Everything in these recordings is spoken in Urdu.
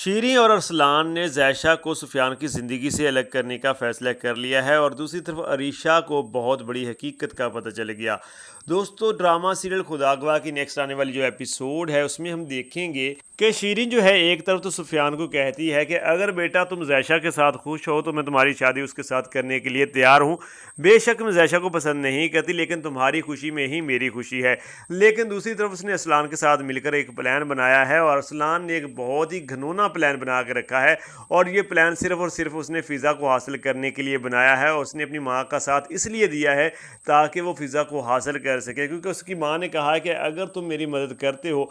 شیریں اور ارسلان نے زائشہ کو سفیان کی زندگی سے الگ کرنے کا فیصلہ کر لیا ہے اور دوسری طرف عریشہ کو بہت بڑی حقیقت کا پتہ چل گیا۔ دوستو، ڈرامہ سیریل خداگواہ کی نیکسٹ آنے والی جو ایپیسوڈ ہے اس میں ہم دیکھیں گے کہ شیریں جو ہے ایک طرف تو سفیان کو کہتی ہے کہ اگر بیٹا تم زائشہ کے ساتھ خوش ہو تو میں تمہاری شادی اس کے ساتھ کرنے کے لیے تیار ہوں۔ بے شک میں زائشہ کو پسند نہیں کرتی، لیکن تمہاری خوشی میں ہی میری خوشی ہے۔ لیکن دوسری طرف اس نے ارسلان کے ساتھ مل کر ایک پلان بنایا ہے اور ارسلان نے ایک بہت ہی گھنونا پلان بنا کے رکھا ہے، اور یہ پلان صرف اور صرف اس نے فضا کو حاصل کرنے کے لیے بنایا ہے، اور اس نے اپنی ماں کا ساتھ اس لیے دیا ہے تاکہ وہ فضا کو حاصل کر سکے، کیونکہ اس کی ماں نے کہا ہے کہ اگر تم میری مدد کرتے ہو،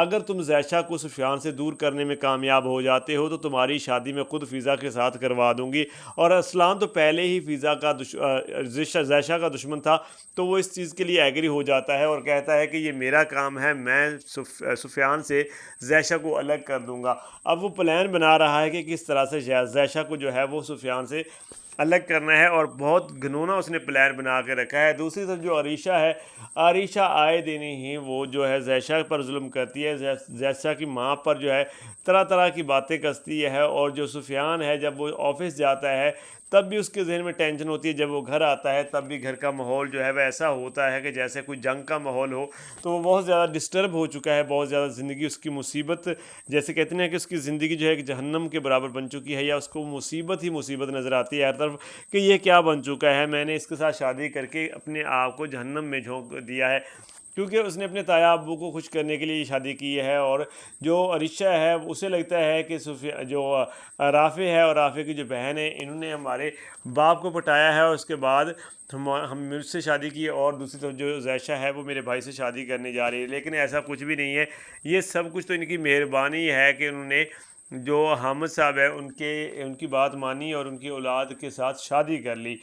اگر تم زائشہ کو سفیان سے دور کرنے میں کامیاب ہو جاتے ہو تو تمہاری شادی میں خود فضا کے ساتھ کروا دوں گی۔ اور ارسلان تو پہلے ہی زائشہ کا دشمن تھا، تو وہ اس چیز کے لیے ایگری ہو جاتا ہے اور کہتا ہے کہ یہ میرا کام ہے، میں سفیان سے زائشہ کو الگ کر دوں گا۔ اب وہ پلان بنا رہا ہے کہ کس طرح سے زائشہ کو جو ہے وہ سفیان سے الگ کرنا ہے، اور بہت گھنونا اس نے پلان بنا کے رکھا ہے۔ دوسری طرف جو عریشہ ہے، عریشہ آئے دن ہی وہ جو ہے زائشہ پر ظلم کرتی ہے، زائشہ کی ماں پر جو ہے طرح طرح کی باتیں کستی ہے، اور جو سفیان ہے جب وہ آفس جاتا ہے تب بھی اس کے ذہن میں ٹینشن ہوتی ہے، جب وہ گھر آتا ہے تب بھی گھر کا ماحول جو ہے وہ ایسا ہوتا ہے کہ جیسے کوئی جنگ کا ماحول ہو، تو وہ بہت زیادہ ڈسٹرب ہو چکا ہے، بہت زیادہ زندگی اس کی مصیبت، جیسے کہتے ہیں کہ اس کی زندگی جو ہے کہ جہنم کے برابر بن چکی ہے، یا اس کو مصیبت ہی مصیبت نظر آتی ہے ہر طرف کہ یہ کیا بن چکا ہے، میں نے اس کے ساتھ شادی کر کے اپنے آپ کو جہنم میں جھونک دیا ہے، کیونکہ اس نے اپنے تایا ابو کو خوش کرنے کے لیے یہ شادی کی ہے۔ اور جو عریشہ ہے اسے لگتا ہے کہ جو رافع ہے اور رافع کی جو بہن ہے، انہوں نے ہمارے باپ کو پٹایا ہے اور اس کے بعد ہم مجھ سے شادی کی، اور دوسری طرف جو زائشہ ہے وہ میرے بھائی سے شادی کرنے جا رہی ہے، لیکن ایسا کچھ بھی نہیں ہے، یہ سب کچھ تو ان کی مہربانی ہے کہ انہوں نے جو حامد صاحب ہے ان کی بات مانی اور ان کی اولاد کے ساتھ شادی کر لی۔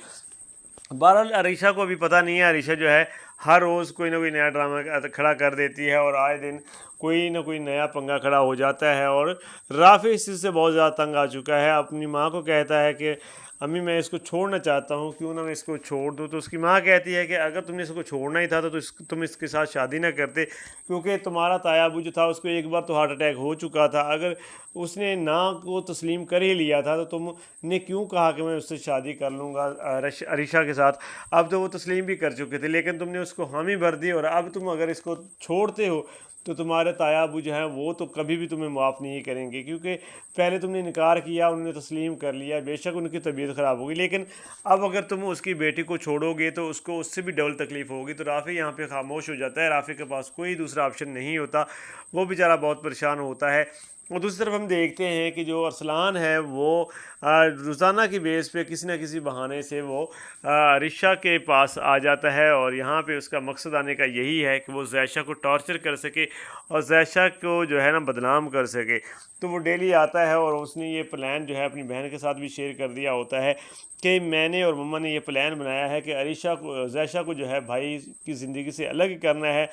بہرحال عریشہ کو ابھی پتہ نہیں ہے، عریشہ جو ہے ہر روز کوئی نہ کوئی نیا ڈرامہ کھڑا کر دیتی ہے، اور آئے دن کوئی نہ کوئی نیا پنگا کھڑا ہو جاتا ہے، اور رافع اس چیز سے بہت زیادہ تنگ آ چکا ہے، اپنی ماں کو کہتا ہے کہ امی میں اس کو چھوڑنا چاہتا ہوں، کیوں نہ میں اس کو چھوڑ دوں، تو اس کی ماں کہتی ہے کہ اگر تم نے اس کو چھوڑنا ہی تھا تو تم اس کے ساتھ شادی نہ کرتے، کیونکہ تمہارا تایا ابو جو تھا اس کو ایک بار تو ہارٹ اٹیک ہو چکا تھا، اگر اس نے نہ کو تسلیم کر ہی لیا تھا تو تم نے کیوں کہا کہ میں اس سے شادی کر لوں گا عریشہ کے ساتھ۔ اب تو وہ تسلیم بھی کر چکے تھے، لیکن تم نے اس کو حامی بھر دی، اور اب تم اگر اس کو چھوڑتے ہو تو تمہارے تایا ابو جو ہیں وہ تو کبھی بھی تمہیں معاف نہیں کریں گے، کیونکہ پہلے تم نے انکار کیا، انہوں نے تسلیم کر لیا، بے شک ان کی طبیعت خراب ہوگی، لیکن اب اگر تم اس کی بیٹی کو چھوڑو گے تو اس کو اس سے بھی ڈبل تکلیف ہوگی۔ تو رافع یہاں پہ خاموش ہو جاتا ہے، رافع کے پاس کوئی دوسرا آپشن نہیں ہوتا، وہ بیچارہ بہت پریشان ہوتا ہے۔ اور دوسری طرف ہم دیکھتے ہیں کہ جو ارسلان ہے وہ روزانہ کی بیس پہ کسی نہ کسی بہانے سے وہ عریشہ کے پاس آ جاتا ہے، اور یہاں پہ اس کا مقصد آنے کا یہی ہے کہ وہ زائشہ کو ٹارچر کر سکے اور زائشہ کو جو ہے نا بدنام کر سکے۔ تو وہ ڈیلی آتا ہے، اور اس نے یہ پلان جو ہے اپنی بہن کے ساتھ بھی شیئر کر دیا ہوتا ہے کہ میں نے اور مما نے یہ پلان بنایا ہے کہ زائشہ کو جو ہے بھائی کی زندگی سے الگ کرنا ہے،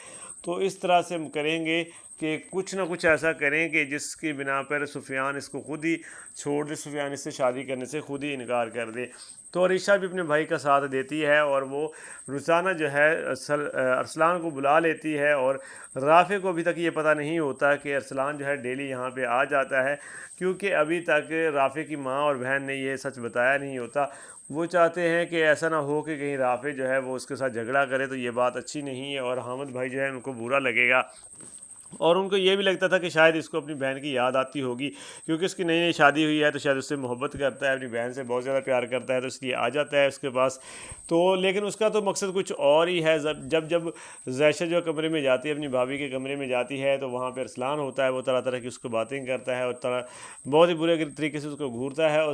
تو اس طرح سے ہم کریں گے کہ کچھ نہ کچھ ایسا کریں کہ جس کی بنا پر سفیان اس کو خود ہی چھوڑ دے، سفیان اس سے شادی کرنے سے خود ہی انکار کر دے۔ تو عریشہ بھی اپنے بھائی کا ساتھ دیتی ہے، اور وہ روزانہ جو ہے ارسلان کو بلا لیتی ہے، اور رافع کو ابھی تک یہ پتہ نہیں ہوتا کہ ارسلان جو ہے ڈیلی یہاں پہ آ جاتا ہے، کیونکہ ابھی تک رافع کی ماں اور بہن نے یہ سچ بتایا نہیں ہوتا۔ وہ چاہتے ہیں کہ ایسا نہ ہو کہ کہیں رافع جو ہے وہ اس کے ساتھ جھگڑا کرے، تو یہ بات اچھی نہیں ہے، اور حامد بھائی جو ہے ان کو برا لگے گا، اور ان کو یہ بھی لگتا تھا کہ شاید اس کو اپنی بہن کی یاد آتی ہوگی، کیونکہ اس کی نئی نئی شادی ہوئی ہے تو شاید اس سے محبت کرتا ہے، اپنی بہن سے بہت زیادہ پیار کرتا ہے، تو اس لیے آ جاتا ہے اس کے پاس۔ تو لیکن اس کا تو مقصد کچھ اور ہی ہے، جب زائشہ جو کمرے میں جاتی ہے، اپنی بھابھی کے کمرے میں جاتی ہے، تو وہاں پہ ارسلان ہوتا ہے، وہ طرح طرح کی اس کو باتیں کرتا ہے، اور بہت ہی برے طریقے سے اس کو گھورتا ہے، اور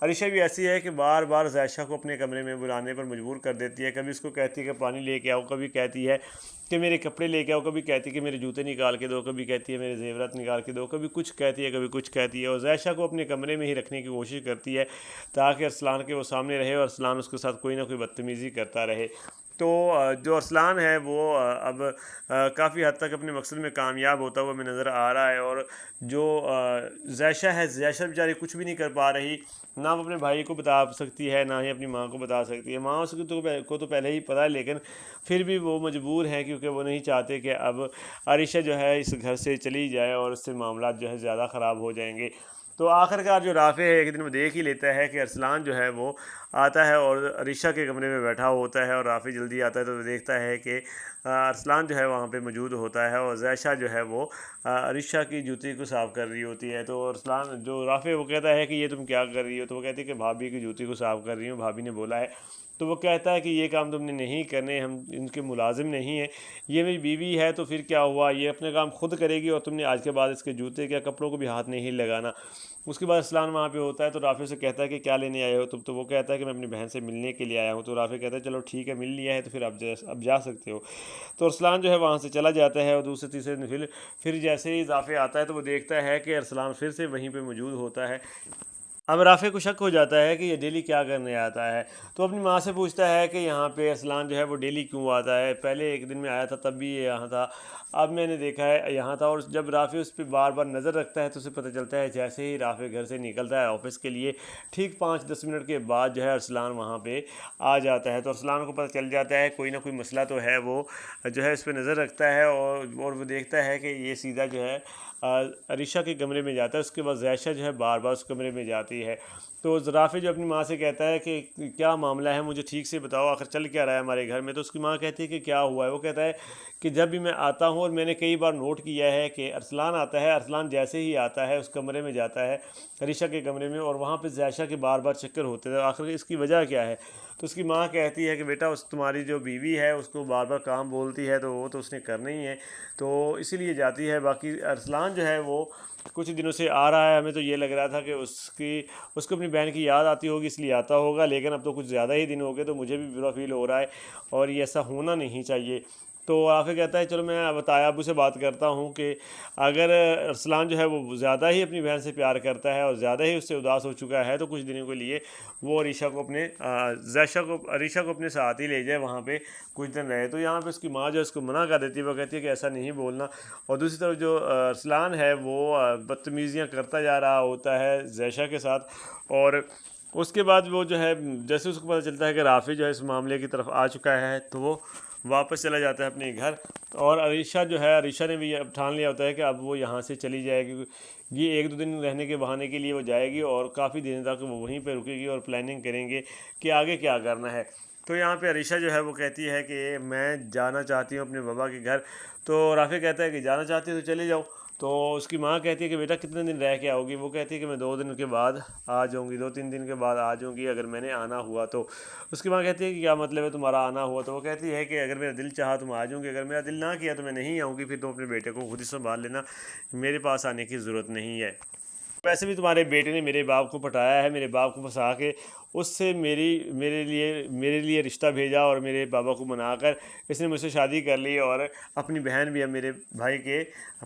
عریشہ بھی ایسی ہے کہ بار بار زائشہ کو اپنے کمرے میں بلانے پر مجبور کر دیتی ہے، کبھی اس کو کہتی ہے کہ پانی لے کے آؤ، کبھی کہتی ہے کہ میرے کپڑے لے کے آؤ، کبھی کہتی ہے کہ میرے جوتے نکال کے دو، کبھی کہتی ہے میرے زیورات نکال کے دو، کبھی کچھ کہتی ہے کبھی کچھ کہتی ہے، اور زائشہ کو اپنے کمرے میں ہی رکھنے کی کوشش کرتی ہے تاکہ ارسلان کے وہ سامنے رہے اور ارسلان اس کے ساتھ کوئی نہ کوئی بدتمیزی کرتا رہے۔ تو جو ارسلان ہے وہ اب کافی حد تک اپنے مقصد میں کامیاب ہوتا ہوا ہمیں نظر آ رہا ہے، اور جو زائشہ ہے، زائشہ بیچاری کچھ بھی نہیں کر پا رہی، نہ وہ اپنے بھائی کو بتا سکتی ہے، نہ ہی اپنی ماں کو بتا سکتی ہے۔ ماں اس کو تو پہلے ہی پتہ ہے، لیکن پھر بھی وہ مجبور ہیں کیونکہ وہ نہیں چاہتے کہ اب عریشہ جو ہے اس گھر سے چلی جائے اور اس سے معاملات جو ہے زیادہ خراب ہو جائیں گے۔ تو آخر کار جو رافع ہے ایک دن وہ دیکھ ہی لیتا ہے کہ ارسلان جو ہے وہ آتا ہے اور عریشہ کے کمرے میں بیٹھا ہوتا ہے، اور رافع جلدی آتا ہے تو وہ دیکھتا ہے کہ ارسلان جو ہے وہاں پہ موجود ہوتا ہے، اور زائشہ جو ہے وہ عریشہ کی جوتی کو صاف کر رہی ہوتی ہے۔ تو ارسلان جو رافع وہ کہتا ہے کہ یہ تم کیا کر رہی ہو؟ تو وہ کہتی ہے کہ بھابھی کی جوتی کو صاف کر رہی ہوں، بھابھی نے بولا ہے۔ تو وہ کہتا ہے کہ یہ کام تم نے نہیں کرنے، ہم ان کے ملازم نہیں ہیں، یہ میری بیوی ہے تو پھر کیا ہوا، یہ اپنے کام خود کرے گی، اور تم نے آج کے بعد اس کے جوتے کے کپڑوں کو بھی ہاتھ نہیں لگانا۔ اس کے بعد ارسلان وہاں پہ ہوتا ہے تو رافع سے کہتا ہے کہ کیا لینے آئے ہو تم؟ تو وہ کہتا ہے کہ میں اپنی بہن سے ملنے کے لیے آیا ہوں۔ تو رافع کہتا ہے چلو ٹھیک ہے، مل لیا ہے تو پھر اب جا سکتے ہو۔ تو ارسلان جو ہے وہاں سے چلا جاتا ہے، اور دوسرے تیسرے دن پھر جیسے ہی رافع آتا ہے تو وہ دیکھتا ہے کہ ارسلان پھر سے وہیں پہ موجود ہوتا ہے۔ اب رافع کو شک ہو جاتا ہے کہ یہ ڈیلی کیا کرنے آتا ہے، تو اپنی ماں سے پوچھتا ہے کہ یہاں پہ ارسلان جو ہے وہ ڈیلی کیوں آتا ہے، پہلے ایک دن میں آیا تھا تب بھی یہ یہاں تھا، اب میں نے دیکھا ہے یہاں تھا۔ اور جب رافع اس پہ بار بار نظر رکھتا ہے تو اسے پتہ چلتا ہے جیسے ہی رافع گھر سے نکلتا ہے آفس کے لیے، ٹھیک 5-10 منٹ کے بعد جو ہے ارسلان وہاں پہ آ جاتا ہے۔ تو ارسلان کو پتہ چل جاتا ہے کوئی نہ کوئی مسئلہ تو ہے، وہ جو ہے اس پہ نظر رکھتا ہے، اور وہ دیکھتا ہے کہ یہ سیدھا جو ہے عریشہ کے کمرے میں جاتا ہے۔ اس کے بعد زائشہ جو ہے بار بار اس کمرے میں جاتی ہے۔ تو رافع جو اپنی ماں سے کہتا ہے کہ کیا معاملہ ہے، مجھے ٹھیک سے بتاؤ، آخر چل کیا رہا ہے ہمارے گھر میں؟ تو اس کی ماں کہتی ہے کہ کیا ہوا ہے؟ وہ کہتا ہے کہ جب بھی میں آتا ہوں، اور میں نے کئی بار نوٹ کیا ہے کہ ارسلان آتا ہے، ارسلان جیسے ہی آتا ہے اس کمرے میں جاتا ہے، عریشہ کے کمرے میں، اور وہاں پہ زائشہ کے بار بار چکر ہوتے تھے، آخر اس کی وجہ کیا ہے؟ تو اس کی ماں کہتی ہے کہ بیٹا تمہاری جو بیوی ہے اس کو بار بار کام بولتی ہے تو وہ تو اس نے کرنا ہی ہے، تو اسی لیے جاتی ہے۔ باقی ارسلان جو ہے وہ کچھ دنوں سے آ رہا ہے، ہمیں تو یہ لگ رہا تھا کہ اس کو اپنی بہن کی یاد آتی ہوگی اس لیے آتا ہوگا، لیکن اب تو کچھ زیادہ ہی دن ہو گئے تو مجھے بھی برا فیل ہو رہا ہے، اور یہ ایسا ہونا نہیں چاہیے۔ تو رافع کہتا ہے چلو میں بتایا ابو سے بات کرتا ہوں کہ اگر ارسلان جو ہے وہ زیادہ ہی اپنی بہن سے پیار کرتا ہے اور زیادہ ہی اس سے اداس ہو چکا ہے، تو کچھ دنوں کے لیے وہ عریشہ کو اپنے ساتھ ہی لے جائے، وہاں پہ کچھ دن رہے۔ تو یہاں پہ اس کی ماں جو ہے اس کو منع کر دیتی ہے، وہ کہتی ہے کہ ایسا نہیں بولنا۔ اور دوسری طرف جو ارسلان ہے وہ بدتمیزیاں کرتا جا رہا ہوتا ہے زائشہ کے ساتھ، اور اس کے بعد وہ جو ہے جیسے اس کو پتہ چلتا ہے کہ رافع جو ہے اس معاملے کی طرف آ چکا ہے تو وہ واپس چلا جاتا ہے اپنے گھر، اور عریشہ جو ہے، عریشہ نے بھی یہ ٹھان لیا ہوتا ہے کہ اب وہ یہاں سے چلی جائے گی، یہ 1-2 دن رہنے کے بہانے کے لیے وہ جائے گی، اور کافی دن تک وہ وہیں پہ رکے گی اور پلاننگ کریں گے کہ آگے کیا کرنا ہے۔ تو یہاں پہ عریشہ جو ہے وہ کہتی ہے کہ میں جانا چاہتی ہوں اپنے بابا کے گھر۔ تو رافع کہتا ہے کہ جانا چاہتی ہے تو چلے جاؤ۔ تو اس کی ماں کہتی ہے کہ بیٹا کتنے دن رہ کے آؤ گی؟ وہ کہتی ہے کہ میں 2 دن کے بعد آ جاؤں گی، 2-3 دن کے بعد آ جاؤں گی اگر میں نے آنا ہوا تو۔ اس کی ماں کہتی ہے کہ کیا مطلب ہے تمہارا آنا ہوا؟ تو وہ کہتی ہے کہ اگر میرا دل چاہا تو میں آ جاؤں گی، اگر میرا دل نہ کیا تو میں نہیں آؤں گی، پھر تم اپنے بیٹے کو خود ہی سنبھال لینا، میرے پاس آنے کی ضرورت نہیں ہے۔ ویسے بھی تمہارے بیٹے نے میرے باپ کو پٹایا ہے، میرے باپ کو پھنسا کے اس سے میرے لیے رشتہ بھیجا، اور میرے بابا کو منا کر اس نے مجھ سے شادی کر لی، اور اپنی بہن بھی اب میرے بھائی کے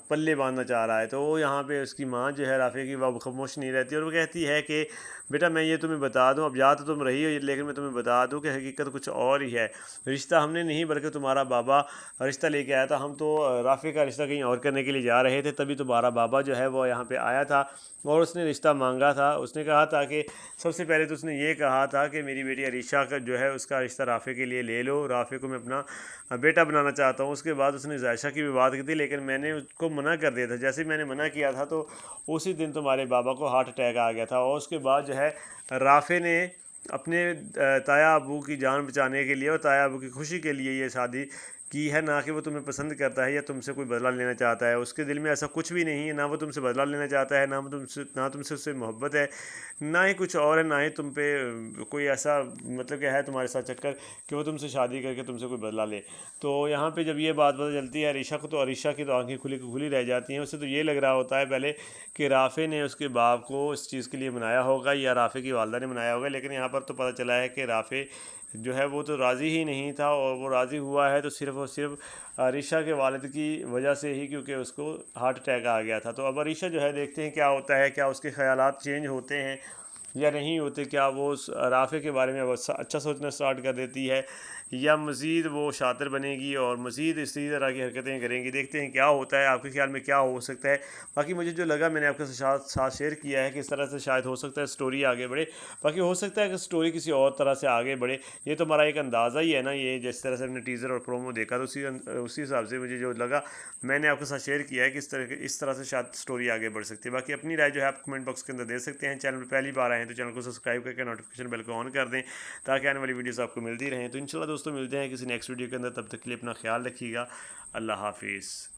پلے باندھنا چاہ رہا ہے۔ تو وہ یہاں پہ اس کی ماں جو ہے رافع کی، وہ خاموش نہیں رہتی، اور وہ کہتی ہے کہ بیٹا میں یہ تمہیں بتا دوں، اب یاد تو تم رہی ہو لیکن میں تمہیں بتا دوں کہ حقیقت کچھ اور ہی ہے، رشتہ ہم نے نہیں بلکہ تمہارا بابا رشتہ لے کے آیا تھا، ہم تو رافع کا رشتہ کہیں اور کرنے کے لیے جا رہے تھے، تبھی تمہارا بابا جو ہے وہ یہاں پہ آیا تھا اور اس نے رشتہ مانگا تھا۔ اس نے کہا تھا کہ سب سے پہلے تو اس نے یہ کہا تھا کہ میری بیٹی عریشہ کا جو ہے اس کا رشتہ رافع کے لیے لے لو، رافع کو میں اپنا بیٹا بنانا چاہتا ہوں۔ اس کے بعد اس نے زائشہ کی بھی بات کی تھی، لیکن میں نے اس کو منع کر دیا تھا، جیسے میں نے منع کیا تھا تو اسی دن تمہارے بابا کو ہارٹ اٹیک آ گیا تھا، اور اس کے بعد جو ہے رافع نے اپنے تایا ابو کی جان بچانے کے لیے اور تایا ابو کی خوشی کے لیے یہ شادی کی ہے، نہ کہ وہ تمہیں پسند کرتا ہے یا تم سے کوئی بدلہ لینا چاہتا ہے۔ اس کے دل میں ایسا کچھ بھی نہیں ہے، نہ وہ تم سے بدلہ لینا چاہتا ہے، نہ تم سے اس سے محبت ہے، نہ ہی کچھ اور ہے، نہ ہی تم پہ کوئی ایسا مطلب کہ ہے تمہارے ساتھ چکر کہ وہ تم سے شادی کر کے تم سے کوئی بدلہ لے۔ تو یہاں پہ جب یہ بات پتہ چلتی ہے عریشہ کو، تو عریشہ کی تو آنکھیں کھلی رہ جاتی ہیں۔ اسے تو یہ لگ رہا ہوتا ہے پہلے کہ رافع نے اس کے باپ کو اس چیز کے لیے منایا ہوگا یا رافع کی والدہ نے منایا ہوگا، لیکن یہاں پر تو پتہ چلا ہے کہ رافع جو ہے وہ تو راضی ہی نہیں تھا، اور وہ راضی ہوا ہے تو صرف اور صرف عریشہ کے والد کی وجہ سے ہی، کیونکہ اس کو ہارٹ اٹیک آ گیا تھا۔ تو اب عریشہ جو ہے دیکھتے ہیں کیا ہوتا ہے، کیا اس کے خیالات چینج ہوتے ہیں، یا نہیں ہوتے، کیا وہ رافع کے بارے میں اچھا سوچنا سٹارٹ کر دیتی ہے یا مزید وہ شاطر بنے گی اور مزید اسی طرح کی حرکتیں کریں گی. دیکھتے ہیں کیا ہوتا ہے. آپ کے خیال میں کیا ہو سکتا ہے؟ باقی مجھے جو لگا میں نے آپ کے ساتھ شیئر کیا ہے کہ اس طرح سے شاید ہو سکتا ہے سٹوری آگے بڑھے. باقی ہو سکتا ہے کہ سٹوری کسی اور طرح سے آگے بڑھے. یہ تو ہمارا ایک اندازہ ہی ہے نا. یہ جس طرح سے ہم نے ٹیزر اور پرومو دیکھا تو اسی حساب سے مجھے جو لگا میں نے آپ کے ساتھ شیئر کیا ہے کہ اس طرح سے شاید سٹوری آگے بڑھ سکتی ہے. باقی اپنی رائے جو ہے آپ کمنٹ باکس کے اندر دے سکتے ہیں. چینل پہ پہلی بار آئے ہیں تو چینل کو سبسکرائب کر کے نوٹیفیکیشن بیل کو آن کر دیں تاکہ آنے والی ویڈیوز آپ کو ملتی رہیں. تو انشاءاللہ دوستوں ملتے ہیں کسی نیکسٹ ویڈیو کے اندر. تب تک کے لیے اپنا خیال رکھیے گا. اللہ حافظ.